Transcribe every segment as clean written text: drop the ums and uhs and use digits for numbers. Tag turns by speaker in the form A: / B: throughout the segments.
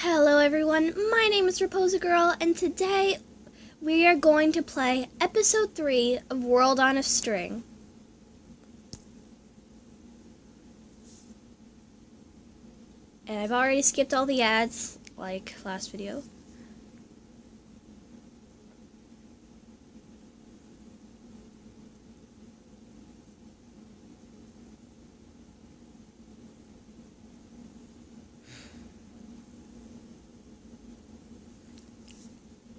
A: Hello everyone, my name is Professor Girl, and today we are going to play episode 3 of World on a String. And I've already skipped all the ads, like last video.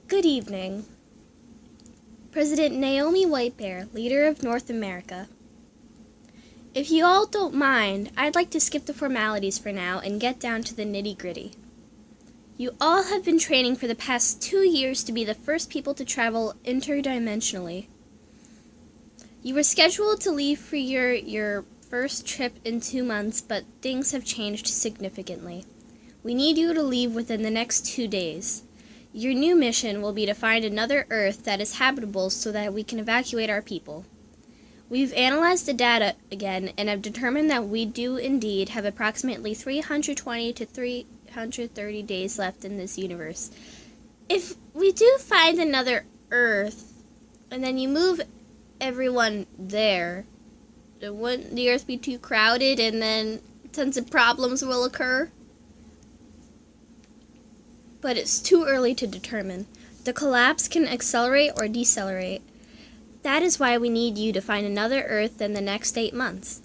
A: Good evening. President Naomi Whitebear, leader of North America. If you all don't mind, I'd like to skip the formalities for now and get down to the nitty-gritty. You all have been training for the past 2 years to be the first people to travel interdimensionally. You were scheduled to leave for your first trip in 2 months, but things have changed significantly. We need you to leave within the next 2 days. Your new mission will be to find another Earth that is habitable so that we can evacuate our people. We've analyzed the data again and have determined that we do indeed have approximately 320 to 330 days left in this universe. If we do find another Earth, and then you move everyone there, wouldn't the Earth be too crowded and then tons of problems will occur? But it's too early to determine. The collapse can accelerate or decelerate. That is why we need you to find another Earth in the next 8 months.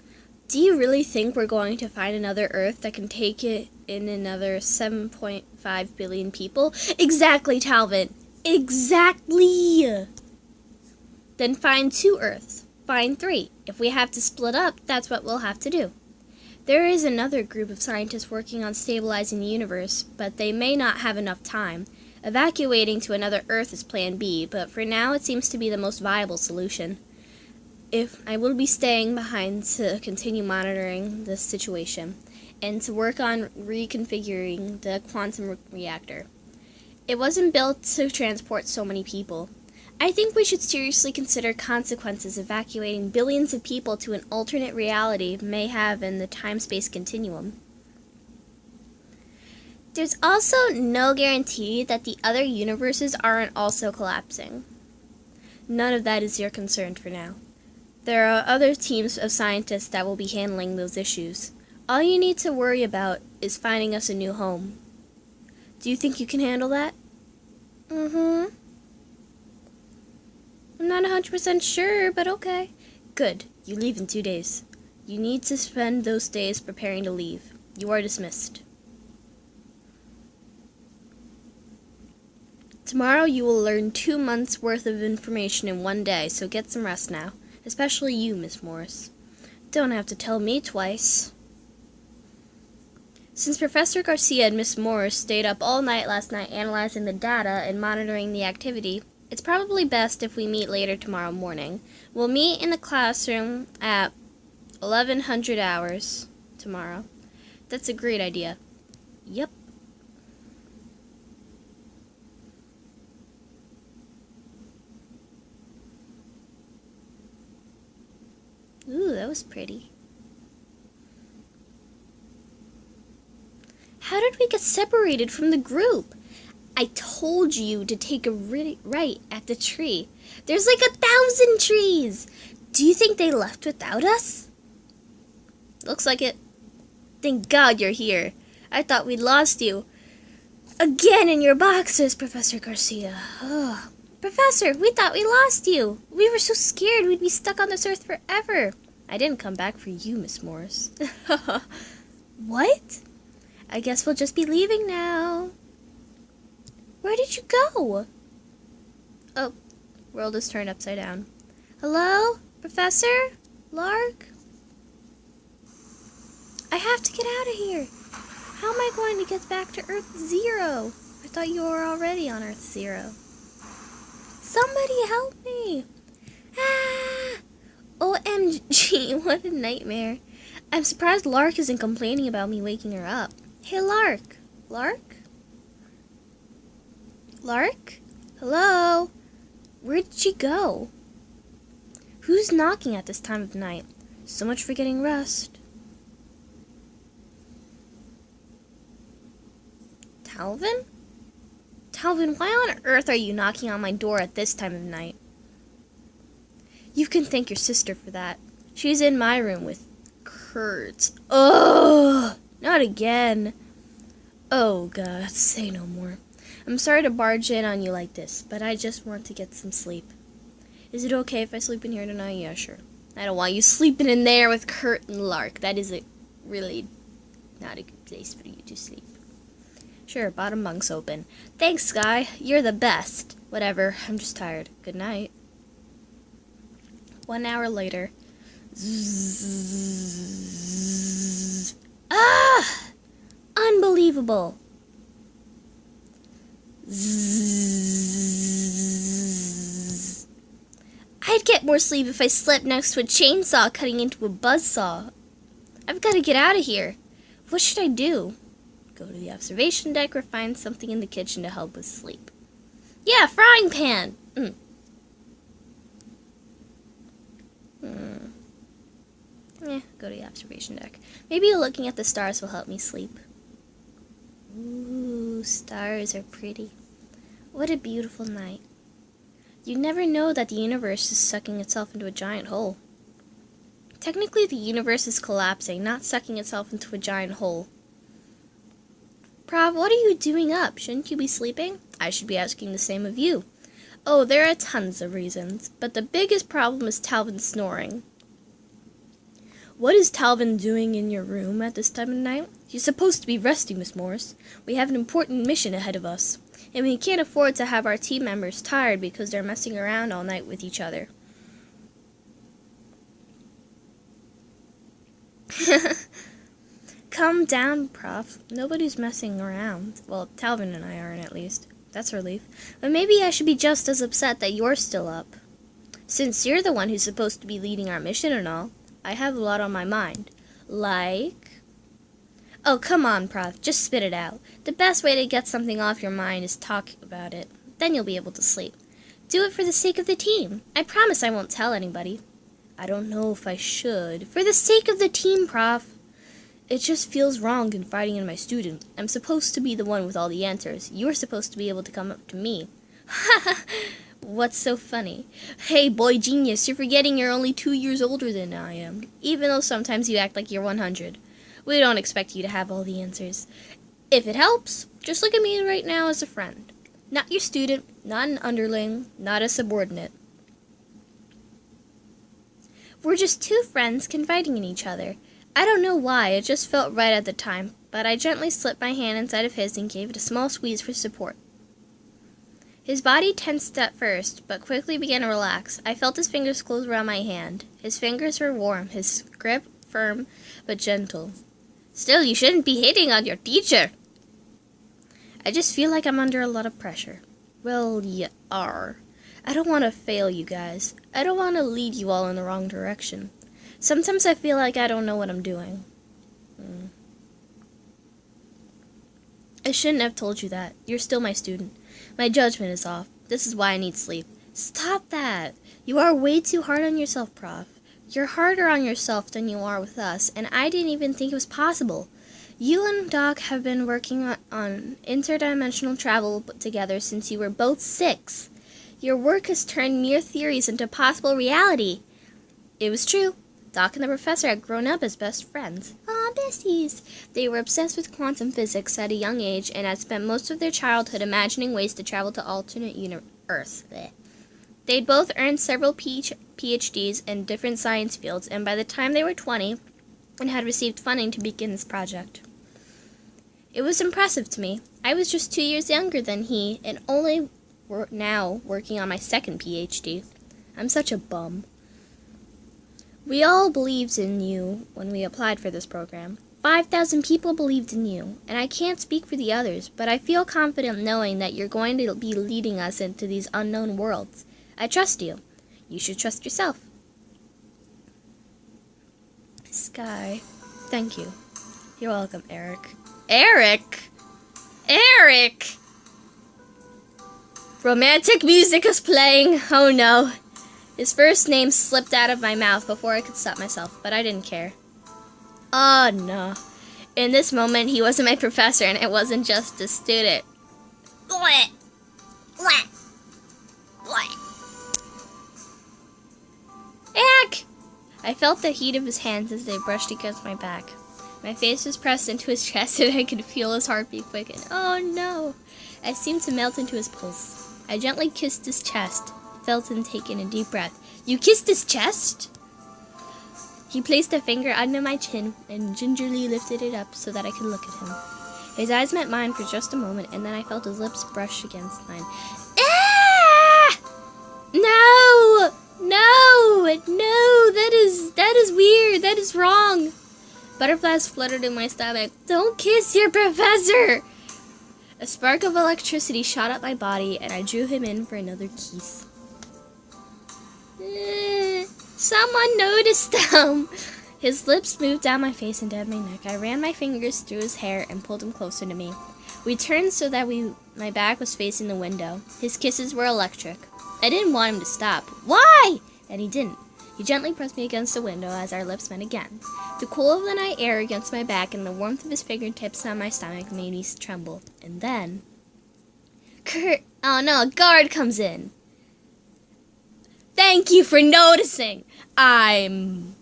A: Do you really think we're going to find another Earth that can take it in another 7.5 billion people? Exactly, Talvin. Exactly! Then find 2 Earths. Find 3. If we have to split up, that's what we'll have to do. There is another group of scientists working on stabilizing the universe, but they may not have enough time. Evacuating to another Earth is Plan B, but for now it seems to be the most viable solution. I will be staying behind to continue monitoring the situation, and to work on reconfiguring the quantum reactor. It wasn't built to transport so many people. I think we should seriously consider consequences evacuating billions of people to an alternate reality may have in the time-space continuum. There's also no guarantee that the other universes aren't also collapsing. None of that is your concern for now. There are other teams of scientists that will be handling those issues. All you need to worry about is finding us a new home. Do you think you can handle that? I'm not 100% sure, but okay. Good. You leave in 2 days. You need to spend those days preparing to leave. You are dismissed. Tomorrow you will learn 2 months' worth of information in 1 day, so get some rest now. Especially you, Miss Morris. Don't have to tell me twice. Since Professor Garcia and Miss Morris stayed up all night last night analyzing the data and monitoring the activity, it's probably best if we meet later tomorrow morning. We'll meet in the classroom at 1100 hours tomorrow. That's a great idea. Yep. Ooh, that was pretty. How did we get separated from the group? I told you to take a right at the tree. There's like 1,000 trees. Do you think they left without us? Looks like it. Thank God you're here. I thought we'd lost you. Again in your boxes, Professor Garcia. Oh. Professor, we thought we lost you. We were so scared we'd be stuck on this earth forever. I didn't come back for you, Miss Morris. What? I guess we'll just be leaving now. Where did you go? Oh, world is turned upside down. Hello? Professor? Lark? I have to get out of here. How am I going to get back to Earth 0? I thought you were already on Earth 0. Somebody help me. Ah! OMG, what a nightmare. I'm surprised Lark isn't complaining about me waking her up. Hey, Lark. Lark? Lark? Hello? Where did she go? Who's knocking at this time of night? So much for getting rest. Talvin? Talvin, why on earth are you knocking on my door at this time of night? You can thank your sister for that. She's in my room with Curt. Oh, not again. Oh, God, say no more. I'm sorry to barge in on you like this, but I just want to get some sleep. Is it okay if I sleep in here tonight? Yeah, sure. I don't want you sleeping in there with Curt and Lark. That is really not a good place for you to sleep. Sure, bottom bunk's open. Thanks, Sky. You're the best. Whatever, I'm just tired. Good night. 1 hour later. Zzz. Ah! Unbelievable. Zzz. I'd get more sleep if I slept next to a chainsaw cutting into a buzzsaw. I've got to get out of here. What should I do? Go to the observation deck or find something in the kitchen to help with sleep. Yeah, frying pan. Go to the observation deck. Maybe looking at the stars will help me sleep. Ooh, stars are pretty. What a beautiful night. You never know that the universe is sucking itself into a giant hole. Technically, the universe is collapsing, not sucking itself into a giant hole. Prof, what are you doing up? Shouldn't you be sleeping? I should be asking the same of you. Oh, there are tons of reasons, but the biggest problem is Talvin snoring. What is Talvin doing in your room at this time of night? He's supposed to be resting, Miss Morris. We have an important mission ahead of us, and we can't afford to have our team members tired because they're messing around all night with each other. Calm down, Prof. Nobody's messing around. Well, Talvin and I aren't, at least. That's a relief. But maybe I should be just as upset that you're still up. Since you're the one who's supposed to be leading our mission and all, I have a lot on my mind. Like? Oh, come on, Prof. Just spit it out. The best way to get something off your mind is talk about it. Then you'll be able to sleep. Do it for the sake of the team. I promise I won't tell anybody. I don't know if I should. For the sake of the team, Prof. It just feels wrong confiding in my student. I'm supposed to be the one with all the answers. You're supposed to be able to come up to me. Ha! What's so funny? Hey, boy genius, you're forgetting you're only 2 years older than I am, even though sometimes you act like you're 100. We don't expect you to have all the answers. If it helps, just look at me right now as a friend. Not your student, not an underling, not a subordinate. We're just two friends confiding in each other. I don't know why, it just felt right at the time, but I gently slipped my hand inside of his and gave it a small squeeze for support. His body tensed at first, but quickly began to relax. I felt his fingers close around my hand. His fingers were warm, his grip firm but gentle. Still, you shouldn't be hitting on your teacher. I just feel like I'm under a lot of pressure. Well, you are. I don't want to fail you guys. I don't want to lead you all in the wrong direction. Sometimes I feel like I don't know what I'm doing. I shouldn't have told you that. You're still my student. My judgment is off. This is why I need sleep. Stop that. You are way too hard on yourself, Prof. You're harder on yourself than you are with us, and I didn't even think it was possible. You and Doc have been working on interdimensional travel together since you were both 6. Your work has turned mere theories into possible reality. It was true. Doc and the professor had grown up as best friends. Aw, besties! They were obsessed with quantum physics at a young age and had spent most of their childhood imagining ways to travel to alternate Earths. They'd both earned several PhDs in different science fields, and by the time they were 20, and had received funding to begin this project. It was impressive to me. I was just 2 years younger than he, and only now working on my second PhD. I'm such a bum. We all believed in you when we applied for this program. 5,000 people believed in you, and I can't speak for the others, but I feel confident knowing that you're going to be leading us into these unknown worlds. I trust you. You should trust yourself. Sky, thank you. You're welcome, Eric. Eric! Eric! Romantic music is playing. Oh no. His first name slipped out of my mouth before I could stop myself, but I didn't care. Oh no. In this moment, he wasn't my professor, and it wasn't just a student. What? Ack! I felt the heat of his hands as they brushed against my back. My face was pressed into his chest, and I could feel his heartbeat quicken. Oh no! I seemed to melt into his pulse. I gently kissed his chest, felt him take in a deep breath. You kissed his chest? He placed a finger under my chin and gingerly lifted it up so that I could look at him. His eyes met mine for just a moment, and then I felt his lips brush against mine. Ah! No! No, that is weird. That is wrong. Butterflies fluttered in my stomach. Don't kiss your professor! A spark of electricity shot up my body, and I drew him in for another kiss. Someone noticed them. His lips moved down my face and down my neck. I ran my fingers through his hair and pulled him closer to me. We turned so that my back was facing the window. His kisses were electric. I didn't want him to stop. Why? And he didn't. He gently pressed me against the window as our lips met again. The cool of the night air against my back and the warmth of his fingertips on my stomach made me tremble. And then... Curt! Oh no, a guard comes in! Thank you for noticing! I'm...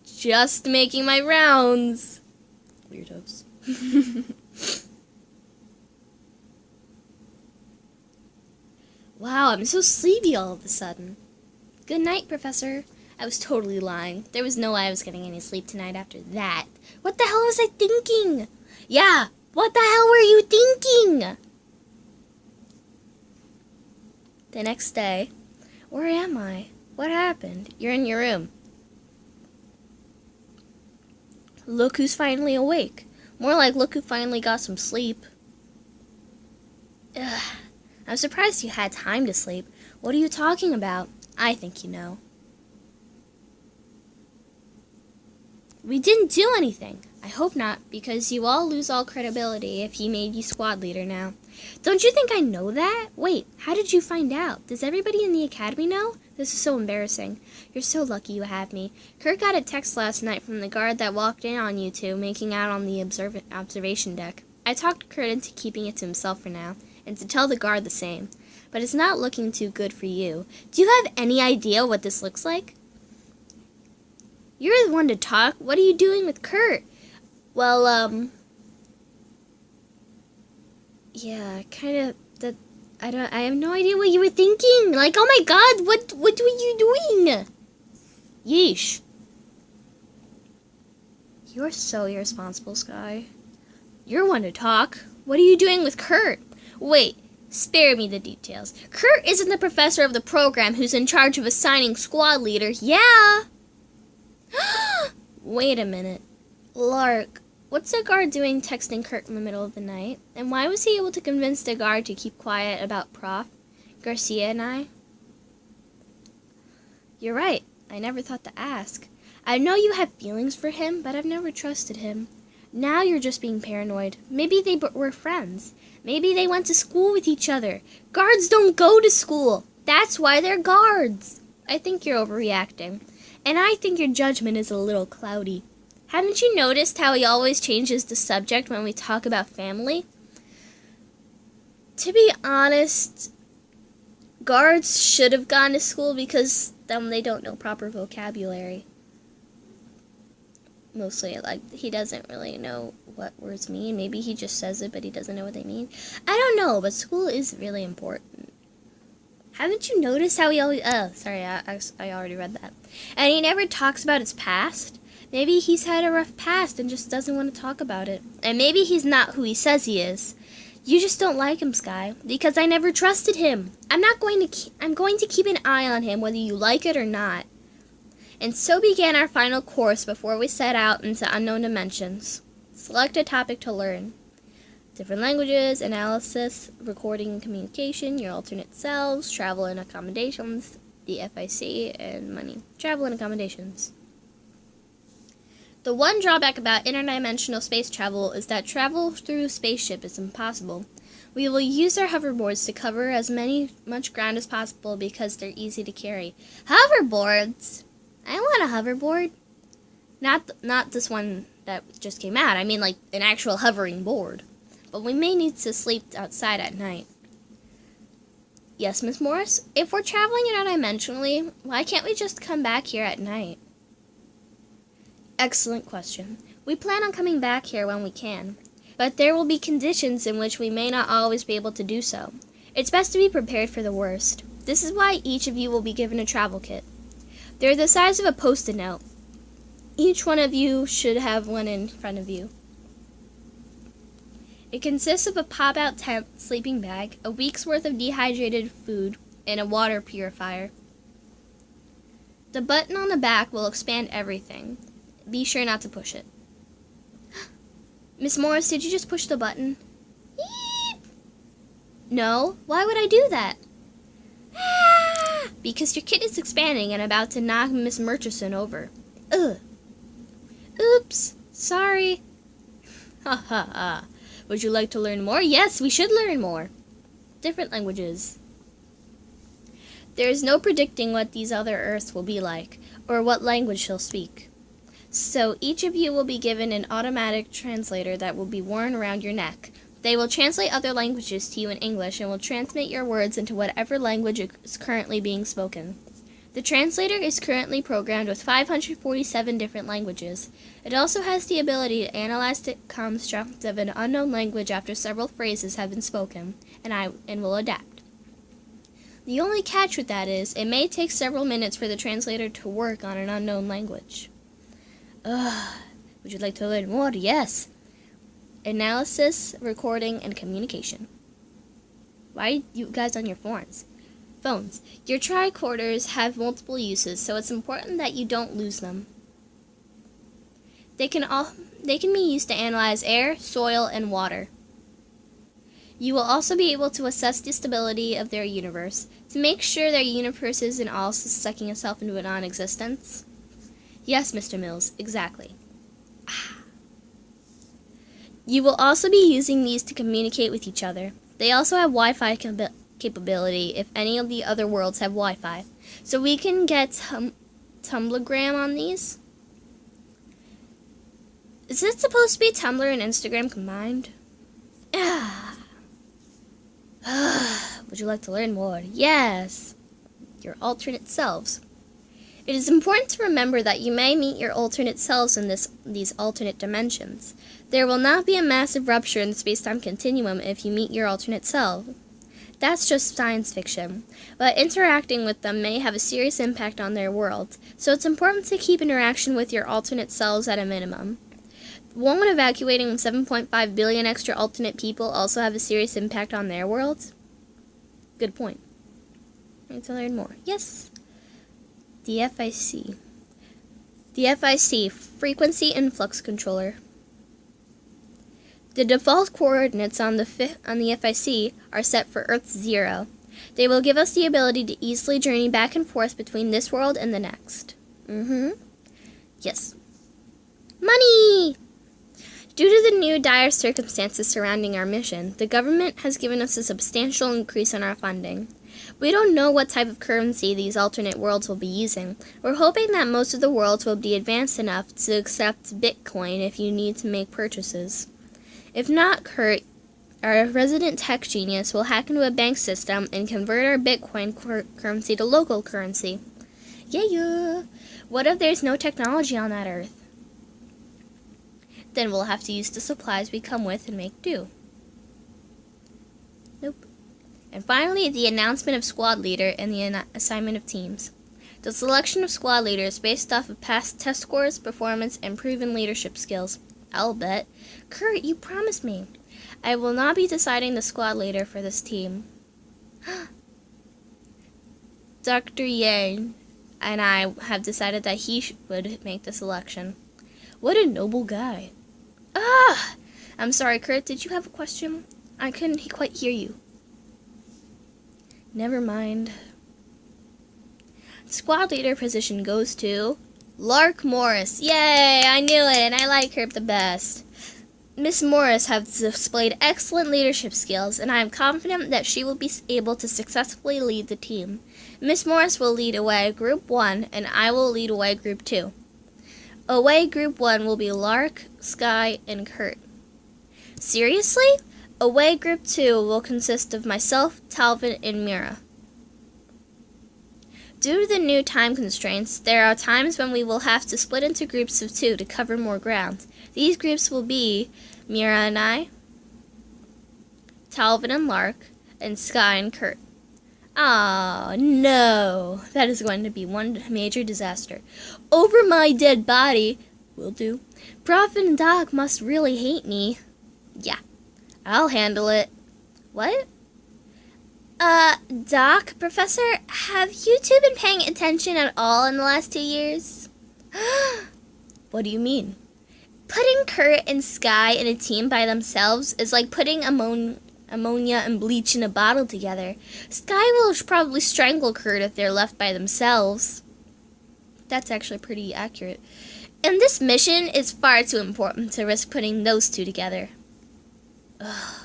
A: just making my rounds. Weirdos. Wow, I'm so sleepy all of a sudden. Good night, Professor. I was totally lying. There was no way I was getting any sleep tonight after that. What the hell was I thinking? Yeah, what the hell were you thinking? The next day, where am I? What happened? You're in your room. Look who's finally awake. More like look who finally got some sleep. Ugh. I'm surprised you had time to sleep. What are you talking about? I think you know. We didn't do anything. I hope not, because you all lose all credibility if he made you squad leader now. Don't you think I know that? Wait, how did you find out? Does everybody in the academy know? This is so embarrassing. You're so lucky you have me. Curt got a text last night from the guard that walked in on you two making out on the observation deck. I talked Curt into keeping it to himself for now, and to tell the guard the same. But it's not looking too good for you. Do you have any idea what this looks like? You're the one to talk. What are you doing with Curt? Well, yeah, kind of, I have no idea what you were thinking. Like, oh my god, what were you doing? Yeesh. You're so irresponsible, Sky. You're one to talk. What are you doing with Curt? Wait, spare me the details. Curt isn't the professor of the program who's in charge of assigning squad leaders. Yeah. Wait a minute. Lark, what's the guard doing texting Curt in the middle of the night? And why was he able to convince the guard to keep quiet about Prof. Garcia and I? You're right. I never thought to ask. I know you have feelings for him, but I've never trusted him. Now you're just being paranoid. Maybe they were friends. Maybe they went to school with each other. Guards don't go to school. That's why they're guards. I think you're overreacting. And I think your judgment is a little cloudy. Haven't you noticed how he always changes the subject when we talk about family? To be honest, guards should have gone to school because they don't know proper vocabulary. Mostly, like, he doesn't really know what words mean. Maybe he just says it, but he doesn't know what they mean. I don't know, but school is really important. Haven't you noticed how he always... Oh, sorry, I already read that. And he never talks about his past. Maybe he's had a rough past and just doesn't want to talk about it. And maybe he's not who he says he is. You just don't like him, Sky, because I never trusted him. I'm going to keep an eye on him whether you like it or not. And so began our final course before we set out into unknown dimensions. Select a topic to learn. Different languages, analysis, recording and communication, your alternate selves, travel and accommodations, the FIC, and money. Travel and accommodations. The one drawback about interdimensional space travel is that travel through a spaceship is impossible. We will use our hoverboards to cover as much ground as possible because they're easy to carry. Hoverboards? I want a hoverboard. Not this one that just came out. I mean, like, an actual hovering board. But we may need to sleep outside at night. Yes, Miss Morris? If we're traveling interdimensionally, why can't we just come back here at night? Excellent question. We plan on coming back here when we can, but there will be conditions in which we may not always be able to do so. It's best to be prepared for the worst. This is why each of you will be given a travel kit. They're the size of a Post-it note. Each one of you should have one in front of you. It consists of a pop-out tent, sleeping bag, a week's worth of dehydrated food, and a water purifier. The button on the back will expand everything. Be sure not to push it. Miss Morris, did you just push the button? Eep! No, why would I do that? Ah! Because your kit is expanding and about to knock Miss Murchison over. Ugh. Oops, sorry. Ha ha ha. Would you like to learn more? Yes, we should learn more. Different languages. There is no predicting what these other Earths will be like, or what language she'll speak. So each of you will be given an automatic translator that will be worn around your neck. They will translate other languages to you in English and will transmit your words into whatever language is currently being spoken. The translator is currently programmed with 547 different languages. It also has the ability to analyze the construct of an unknown language after several phrases have been spoken, and will adapt. The only catch with that is, it may take several minutes for the translator to work on an unknown language. Would you like to learn more? Yes. Analysis, recording, and communication. Why are you guys on your phones? Your tricorders have multiple uses, so it's important that you don't lose them. They can be used to analyze air, soil, and water. You will also be able to assess the stability of their universe, to make sure their universe isn't all sucking itself into a non-existence. Yes, Mr. Mills, exactly. You will also be using these to communicate with each other. They also have Wi-Fi capability if any of the other worlds have Wi-Fi. So we can get Tumblrgram on these. Is it supposed to be Tumblr and Instagram combined? Would you like to learn more? Yes. Your alternate selves. It is important to remember that you may meet your alternate selves in these alternate dimensions. There will not be a massive rupture in the space-time continuum if you meet your alternate self. That's just science fiction, but interacting with them may have a serious impact on their world, so it's important to keep interaction with your alternate selves at a minimum. Won't evacuating 7.5 billion extra alternate people also have a serious impact on their world? Good point. I need to learn more. Yes. The FIC. The FIC, Frequency Influx Controller. The default coordinates on the FIC are set for Earth 0. They will give us the ability to easily journey back and forth between this world and the next. Yes. Money! Due to the new dire circumstances surrounding our mission, the government has given us a substantial increase in our funding. We don't know what type of currency these alternate worlds will be using. We're hoping that most of the worlds will be advanced enough to accept Bitcoin if you need to make purchases. If not, Curt, our resident tech genius, will hack into a bank system and convert our Bitcoin currency to local currency. Yeah. What if there's no technology on that Earth? Then we'll have to use the supplies we come with and make do. Nope. And finally, the announcement of squad leader and the assignment of teams. The selection of squad leader is based off of past test scores, performance, and proven leadership skills. I'll bet. Curt, you promised me. I will not be deciding the squad leader for this team. Dr. Yang and I have decided that he would make the selection. What a noble guy. I'm sorry, Curt, did you have a question? I couldn't quite hear you. Never mind. Squad leader position goes to Lark Morris. Yay, I knew it, and I like her the best. Miss Morris has displayed excellent leadership skills, and I am confident that she will be able to successfully lead the team. Miss Morris will lead away Group 1, and I will lead away Group 2. Away Group 1 will be Lark, Sky, and Curt. Seriously? Away Group 2 will consist of myself, Talvin, and Mira. Due to the new time constraints, there are times when we will have to split into groups of 2 to cover more ground. These groups will be Mira and I, Talvin and Lark, and Sky and Curt. Ah, no. That is going to be one major disaster. Over my dead body. Will do. Prof and Doc must really hate me. Yeah, I'll handle it. What? Doc, Professor, have you two been paying attention at all in the last 2 years? What do you mean? Putting Curt and Sky in a team by themselves is like putting ammonia and bleach in a bottle together. Sky will probably strangle Curt if they're left by themselves. That's actually pretty accurate. And this mission is far too important to risk putting those two together. Ugh.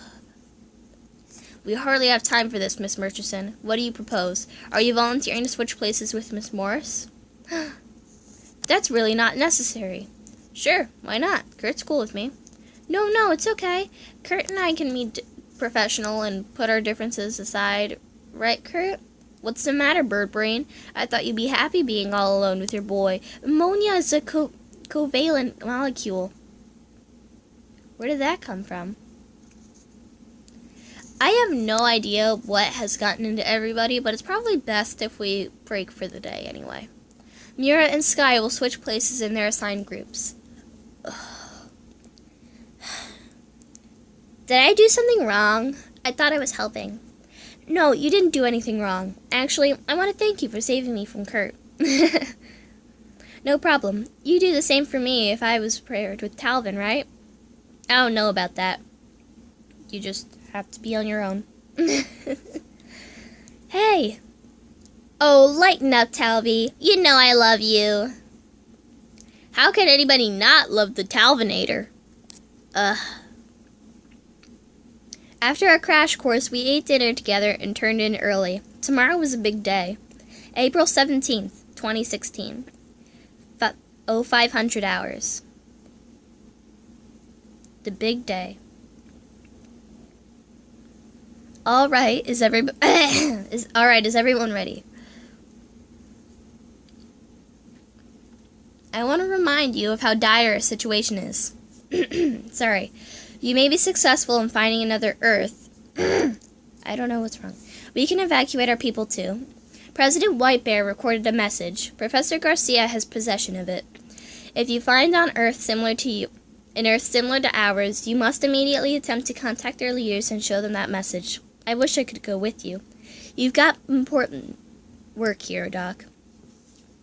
A: We hardly have time for this, Miss Murchison. What do you propose? Are you volunteering to switch places with Miss Morris? That's really not necessary. Sure, why not? Curt's cool with me. No, it's okay. Curt and I can be professional and put our differences aside. Right, Curt? What's the matter, bird brain? I thought you'd be happy being all alone with your boy. Ammonia is a covalent molecule. Where did that come from? I have no idea what has gotten into everybody, but it's probably best if we break for the day anyway. Mira and Sky will switch places in their assigned groups. Ugh. Did I do something wrong? I thought I was helping. No, you didn't do anything wrong. Actually, I want to thank you for saving me from Curt. No problem. You do the same for me if I was paired with Talvin, right? I don't know about that. You just have to be on your own. Hey! Oh, lighten up, Talvy. You know I love you. How can anybody not love the Talvinator? After our crash course, we ate dinner together and turned in early. Tomorrow was a big day. April 17th, 2016. 0500 hours. The big day. All right, is everyone ready? I want to remind you of how dire our situation is. Sorry. You may be successful in finding another Earth. I don't know what's wrong. We can evacuate our people too. President White Bear recorded a message. Professor Garcia has possession of it. If you find an Earth similar to ours, you must immediately attempt to contact their leaders and show them that message. I wish I could go with you. You've got important work here, Doc.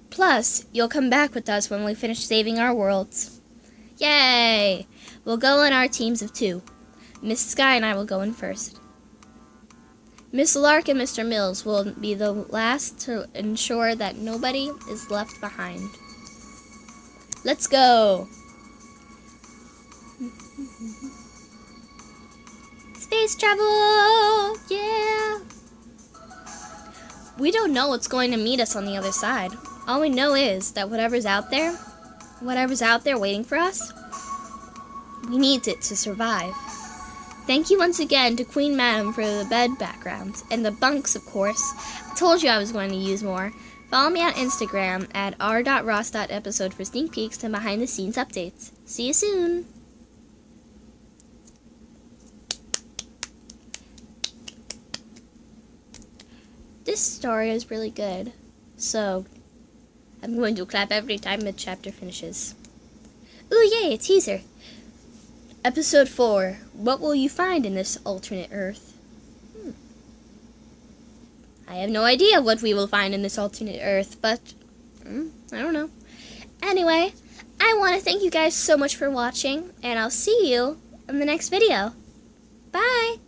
A: Plus, you'll come back with us when we finish saving our worlds. Yay! We'll go in our teams of 2. Miss Sky and I will go in first. Miss Lark and Mr. Mills will be the last to ensure that nobody is left behind. Let's go! Space travel! Yeah! We don't know what's going to meet us on the other side. All we know is that whatever's out there waiting for us, we need it to survive. Thank you once again to Queen Madam for the bed backgrounds, and the bunks, of course. I told you I was going to use more. Follow me on Instagram at r.ross.episode for sneak peeks and behind-the-scenes updates. See you soon! This story is really good, so I'm going to clap every time the chapter finishes. Ooh, yay, a teaser! Episode 4, What Will You Find in This Alternate Earth? I have no idea what we will find in this alternate Earth, but I don't know. Anyway, I want to thank you guys so much for watching, and I'll see you in the next video. Bye!